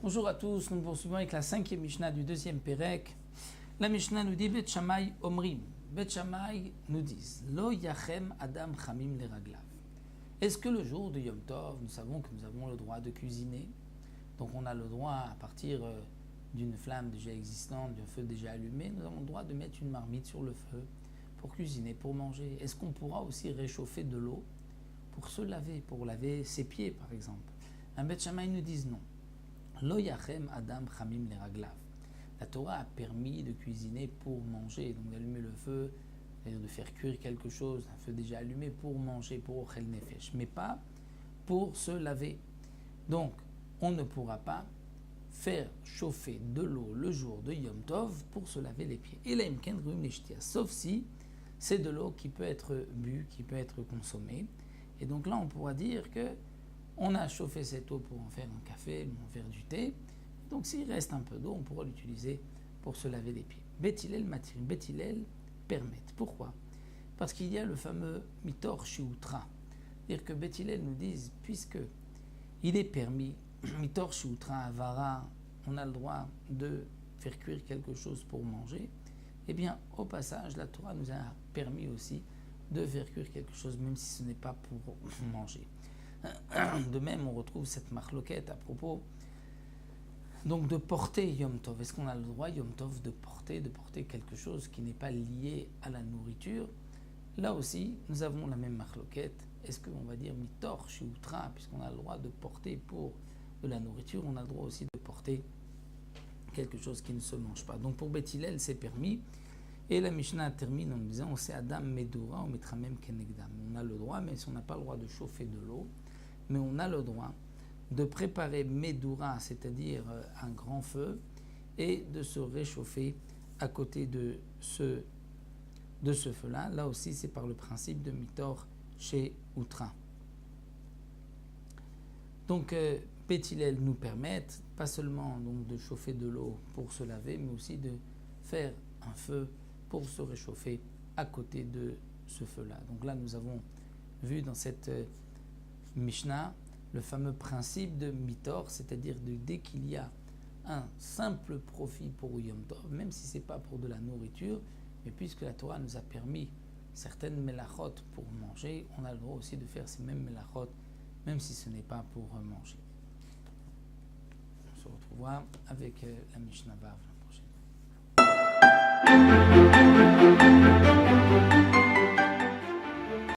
Bonjour à tous, nous poursuivons avec la 5e Mishnah du 2e Pérec. La Mishnah nous dit Bet Shammai Omrim. Bet Shammai nous disent Lo Yachem Adam Chamim le Raglav. Est-ce que le jour de Yom Tov, nous savons que nous avons le droit de cuisiner? Donc on a le droit, à partir d'une flamme déjà existante, d'un feu déjà allumé, nous avons le droit de mettre une marmite sur le feu pour cuisiner, pour manger. Est-ce qu'on pourra aussi réchauffer de l'eau pour se laver, pour laver ses pieds par exemple? Un Bet Shammai nous dit non. Lo Yachem Adam Chamim le Raglav. La Torah a permis de cuisiner pour manger, donc d'allumer le feu, c'est-à-dire de faire cuire quelque chose, un feu déjà allumé pour manger, pour Ochel Nefesh, mais pas pour se laver. Donc, on ne pourra pas faire chauffer de l'eau le jour de Yom Tov pour se laver les pieds. Et là, sauf si c'est de l'eau qui peut être bue, qui peut être consommée. Et donc là, on pourra dire que on a chauffé cette eau pour en faire un café, pour en faire du thé. Donc s'il reste un peu d'eau, on pourra l'utiliser pour se laver les pieds. Bet Hillel Matirim, Bet Hillel permettent. Pourquoi? Parce qu'il y a le fameux Mitor Shiutra. C'est-à-dire que Bet Hillel nous dit, puisque il est permis, Mitor Shiutra Avara, on a le droit de faire cuire quelque chose pour manger, eh bien au passage, la Torah nous a permis aussi de faire cuire quelque chose, même si ce n'est pas pour manger. De même, on retrouve cette marloquette à propos donc de porter Yom Tov. Est-ce qu'on a le droit, Yom Tov, de porter quelque chose qui n'est pas lié à la nourriture? Là aussi, nous avons la même marloquette. Est-ce qu'on va dire mitor shiutra, puisqu'on a le droit de porter pour de la nourriture, on a le droit aussi de porter quelque chose qui ne se mange pas. Donc pour Bet Hillel, c'est permis. Et la Mishnah termine en disant, c'est Adam Medura, on mettra même Kenegdam. On a le droit, mais si on n'a pas le droit de chauffer de l'eau, mais on a le droit de préparer Medura, c'est-à-dire un grand feu, et de se réchauffer à côté de ce feu-là. Là aussi, c'est par le principe de Mitor chez Outra. Donc, Bet Hillel nous permettent pas seulement donc, de chauffer de l'eau pour se laver, mais aussi de faire un feu pour se réchauffer à côté de ce feu-là. Donc là, nous avons vu dans cette Mishnah le fameux principe de Mitor, c'est-à-dire dès qu'il y a un simple profit pour Yom Tov, même si ce n'est pas pour de la nourriture, mais puisque la Torah nous a permis certaines melachot pour manger, on a le droit aussi de faire ces mêmes melachot, même si ce n'est pas pour manger. On se retrouvera avec la Mishnah Vav la prochaine.